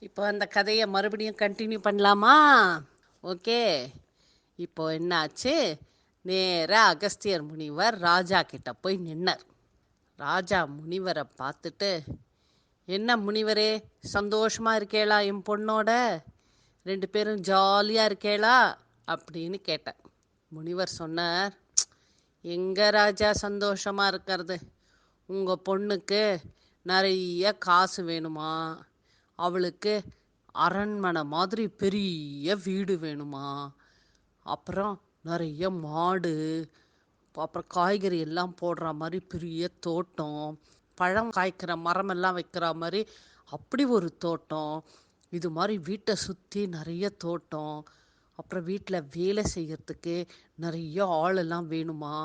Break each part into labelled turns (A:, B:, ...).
A: இப்போ அந்த கதையை மறுபடியும் கண்டினியூ பண்ணலாமா? ஓகே. இப்போ என்னாச்சு? நேரா அகஸ்தியர் முனிவர் ராஜா கிட்ட போய் நின்னார். ராஜா முனிவரை பார்த்துட்டு, என்ன முனிவரே, சந்தோஷமா இருக்கேளா என் பொண்ணோட? ரெண்டு பேரும் ஜாலியா இருக்கேளா அப்படின்னு கேட்டார். முனிவர் சொன்னார், எங்க ராஜா சந்தோஷமா இருக்கிறது? உங்க பொண்ணுக்கு நிறைய காசு வேணுமா, அவளுக்கு அரண்மனை மாதிரி பெரிய வீடு வேணுமா, அப்புறம் நிறைய மாடு, அப்புறம் காய்கறி எல்லாம் போடுற மாதிரி பெரிய தோட்டம், பழம் காய்க்கிற மரமெல்லாம் வைக்கிற மாதிரி அப்படி ஒரு தோட்டம், இது மாதிரி வீட்டை சுற்றி நிறைய தோட்டம், அப்புறம் வீட்டில் வேலை செய்யறதுக்கு நிறைய ஆளெல்லாம் வேணுமா,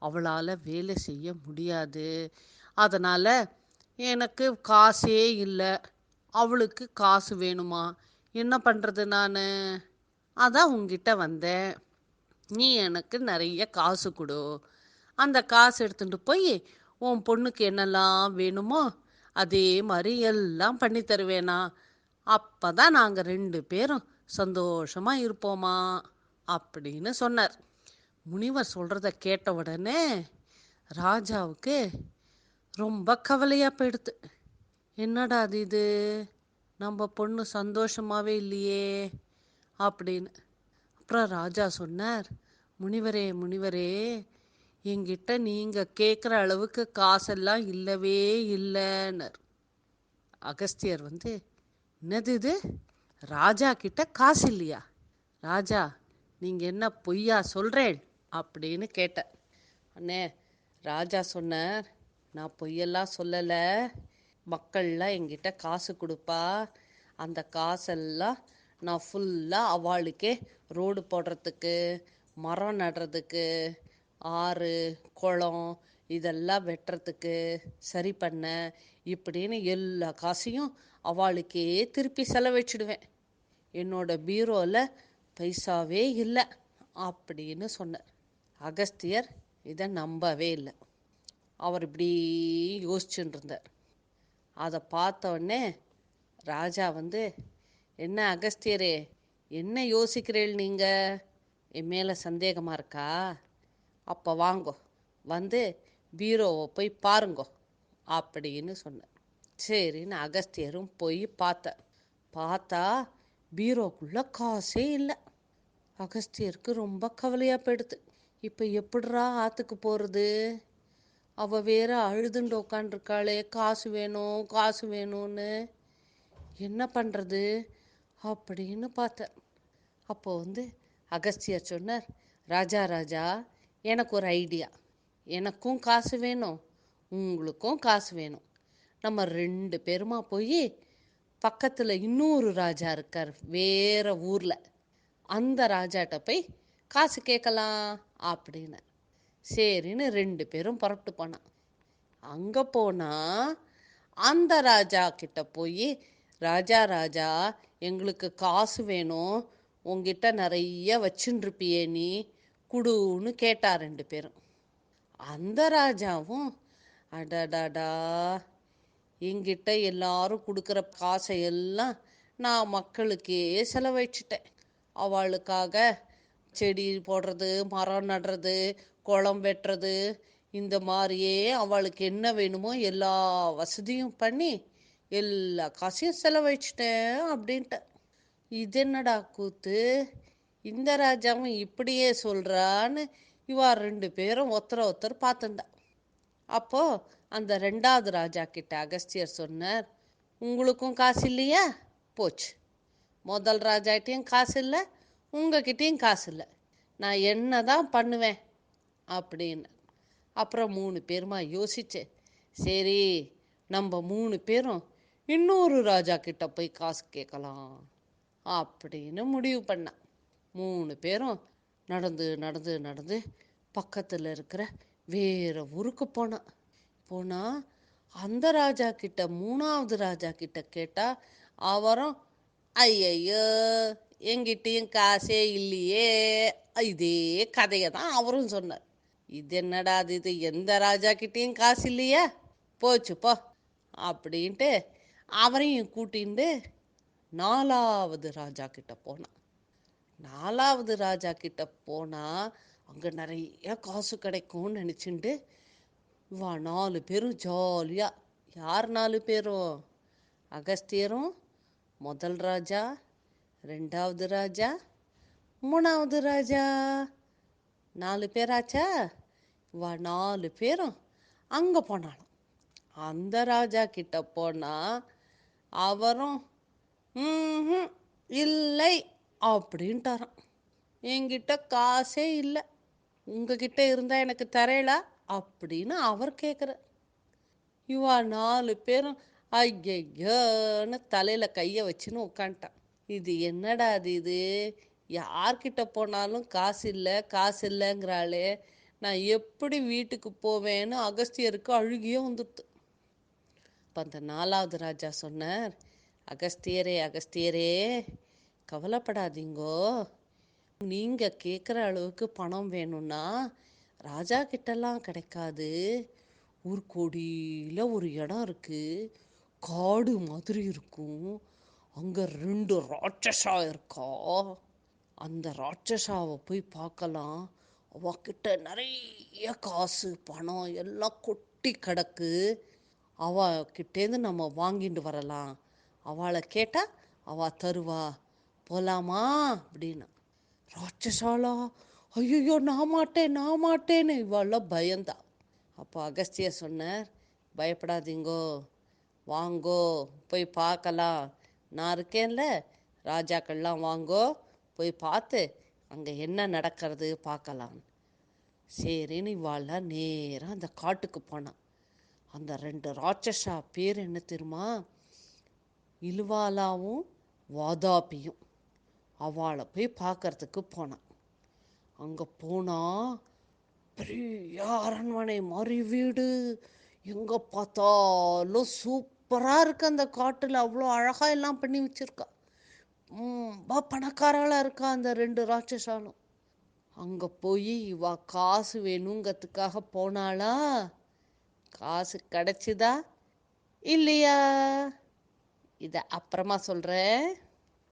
A: அவளால் வேலை செய்ய முடியாது, அதனால் எனக்கு காசே இல்லை, அவளுக்கு காசு வேணுமா, என்ன பண்ணுறது நான்? அதான் உங்ககிட்ட வந்தேன். நீ எனக்கு நிறைய காசு கொடு, அந்த காசு எடுத்துட்டு போய் உன் பொண்ணுக்கு என்னெல்லாம் வேணுமோ அதே மாதிரி எல்லாம் பண்ணி தருவேனா, அப்போ தான் நாங்கள் ரெண்டு பேரும் சந்தோஷமாக இருப்போமா அப்படின்னு சொன்னார். முனிவர் சொல்கிறத கேட்ட உடனே ராஜாவுக்கு ரொம்ப கவலையாக போயிடுது. என்னடா அது இது, நம்ம பொண்ணு சந்தோஷமாகவே இல்லையே அப்படின்னு. அப்புறம் ராஜா சொன்னார், முனிவரே முனிவரே, என்கிட்ட நீங்கள் கேட்குற அளவுக்கு காசெல்லாம் இல்லவே இல்லைன்னார். அகஸ்தியர் வந்து, என்னது இது, ராஜா கிட்ட காசு இல்லையா? ராஜா, நீங்கள் என்ன பொய்யா சொல்கிறேன் அப்படின்னு கேட்டார். அண்ணே, ராஜா சொன்னார், நான் பொய்யெல்லாம் சொல்லலை, மக்கள்லாம் என்கிட்ட காசு கொடுப்பா, அந்த காசெல்லாம் நான் ஃபுல்லாக அவளுக்கே ரோடு போடுறதுக்கு, மரம் நடுறதுக்கு, ஆறு குளம் இதெல்லாம் வெட்டுறதுக்கு, சரி பண்ண, இப்படின்னு எல்லா காசையும் அவளுக்கே திருப்பி செலவழிச்சிடுவேன். என்னோட பீரோவில் பைசாவே இல்லை அப்படின்னு சொன்னார். அகஸ்தியர் இதை நம்பவே இல்லை. அவர் இப்படி யோசிச்சுட்டு இருந்தார். அதை பார்த்தோடனே ராஜா வந்து, என்ன அகஸ்தியரே, என்ன யோசிக்கிறீள் நீங்கள்? என் மேலே சந்தேகமாக இருக்கா? அப்போ வாங்கோ, வந்து பீரோவை போய் பாருங்கோ அப்படின்னு சொன்னார். சரின்னு அகஸ்தியரும் போய் பார்த்தா பீரோக்குள்ளே காசே இல்லை. அகஸ்தியருக்கு ரொம்ப கவலையாக போயிடுது. இப்போ எப்படிரா ஆற்றுக்கு போகிறது? அவள் வேற அழுதுண்டு உட்காண்டிருக்காளே, காசு வேணும் காசு வேணும்னு, என்ன பண்ணுறது அப்படின்னு பார்த்தேன். அப்போது வந்து அகஸ்தியர் சொன்னார், ராஜா ராஜா, எனக்கு ஒரு ஐடியா. எனக்கும் காசு வேணும், உங்களுக்கும் காசு வேணும். நம்ம ரெண்டு பேருமா போய் பக்கத்தில் இன்னொரு ராஜா இருக்கார் வேற ஊரில், அந்த ராஜாட்ட போய் காசு கேட்கலாம் அப்படின்னு. சரின்னு ரெண்டு பேரும் புறப்பட்டு போனான். அங்கே போனால் அந்த ராஜா கிட்ட போய், ராஜா ராஜா, எங்களுக்கு காசு வேணும், உங்ககிட்ட நிறைய வச்சுருப்பியே நீ, குடுன்னு கேட்டா ரெண்டு பேரும். அந்த ராஜாவும், அடடாடா, என்கிட்ட எல்லாரும் கொடுக்குற காசையெல்லாம் நான் மக்களுக்கே செலவழிச்சிட்டேன். அவளுக்காக செடி போடுறது, மரம் நடுறது, குளம் வெட்டுறது, இந்த மாதிரியே அவளுக்கு என்ன வேணுமோ எல்லா வசதியும் பண்ணி எல்லா காசையும் செலவழிச்சிட்டேன் அப்படின்ட்டு. இது என்னடா கூத்து, இந்த ராஜாவும் இப்படியே சொல்கிறான்னு இவா ரெண்டு பேரும் ஒருத்தர் பார்த்துண்டா. அப்போது அந்த ரெண்டாவது ராஜா கிட்ட அகஸ்தியர் சொன்னார், உங்களுக்கும் காசு இல்லையா? போச்சு, முதல் ராஜாட்டையும் காசு இல்லை, உங்ககிட்டையும் காசு இல்லை, நான் என்ன தான் பண்ணுவேன் அப்படின்னு. அப்புறம் மூணு பேருமா யோசிச்சு, சரி நம்ம மூணு பேரும் இன்னொரு ராஜா கிட்ட போய் காசு கேட்கலாம் அப்படின்னு முடிவு பண்ணான். மூணு பேரும் நடந்து நடந்து நடந்து பக்கத்தில் இருக்கிற வேற ஊருக்கு போனால் அந்த ராஜா கிட்ட, மூணாவது ராஜா கிட்ட கேட்டால் அவரும், ஐயையோ எங்கிட்டையும் காசே இல்லையே, இதே கதையை தான் அவரும் சொன்னார். இது என்னடா இது, எந்த ராஜா கிட்டேயும் காசு இல்லையா, போச்சு போ அப்படின்ட்டு அவரையும் கூட்டிகிட்டு 4வது ராஜா கிட்ட போனான். 4வது ராஜா கிட்ட போனா அங்க நிறைய காசு கிடைக்கும்னு நினைச்சுண்டு வா 4 பேரும் ஜாலியா. யார் 4 பேரும்? அகஸ்தியரும், முதல் ராஜா, 2வது ராஜா, 3வது ராஜா. 4 பேராச்சா? வா 4 பேரும் அங்க போனாலும் அந்த ராஜா கிட்ட போனா அவரும் ம்ஹும், இல்லை அப்படின்ட்டாராம். என்கிட்ட காசே இல்லை, உங்ககிட்ட இருந்தா எனக்கு தரேளா அப்படின்னு அவர் கேட்குறார். இவா 4 பேரும் ஐயையோன்னு தலையில கைய வச்சுன்னு உட்காந்துட்டான். இது என்னடா இது? யார்கிட்ட போனாலும் காசு இல்லை காசு இல்லைங்கிறாளே, நான் எப்படி வீட்டுக்கு போவேன்னு அகஸ்தியருக்கு அழுகியே வந்துடுது. அப்போ அந்த 4வது ராஜா சொன்னார், அகஸ்தியரே அகஸ்தியரே, கவலைப்படாதீங்கோ. நீங்கள் கேட்குற அளவுக்கு பணம் வேணும்னா ராஜா கிட்டலாம் கிடைக்காது. ஒரு கோடியில் ஒரு இடம் இருக்குது, காடு மாதிரி இருக்கும். அங்கே 2 ராட்சஸா இருக்கா. அந்த ராட்சஸாவை போய் பார்க்கலாம். அவகிட்ட நிறைய காசு பணம் எல்லாம் கொட்டி கிடக்கு. அவகிட்டேருந்து நம்ம வாங்கிட்டு வரலாம். அவளை கேட்டால் அவள் தருவா. போகலாமா அப்படின்னு. ராட்சசாலா? ஐயோ நான் மாட்டேன் நான் மாட்டேன்னு இவெல்லாம் பயந்தா. அப்போ அகஸ்தியர் சொன்னார், பயப்படாதீங்கோ, வாங்கோ போய் பார்க்கலாம். நான் இருக்கேன்ல, ராஜாக்கள்லாம் வாங்கோ, போய் பார்த்து அங்கே என்ன நடக்கிறது பார்க்கலாம். சரின்னு இவாள்லாம் நேராக அந்த காட்டுக்கு போனான். அந்த 2 ராட்சஸா பேர் என்ன தெரியுமா? இலுவாலாவும் வாதாபியும். அவளை போய் பார்க்கறதுக்கு போனான். அங்கே போனால் பெரிய அரண்மனை மாதிரி வீடு, எங்கே பார்த்தாலும் சூப்பராக இருக்கு. அந்த காட்டில் அவ்வளோ அழகாக எல்லாம் பண்ணி வச்சுருக்கா. ரொம்ப பணக்காரளாக இருக்கா அந்த 2 ராட்சசாலும். அங்கே போய் இவா காசு வேணுங்கிறதுக்காக போனாளா? காசு கிடைச்சிதா இல்லையா? இதை அப்புறமா சொல்கிறேன்.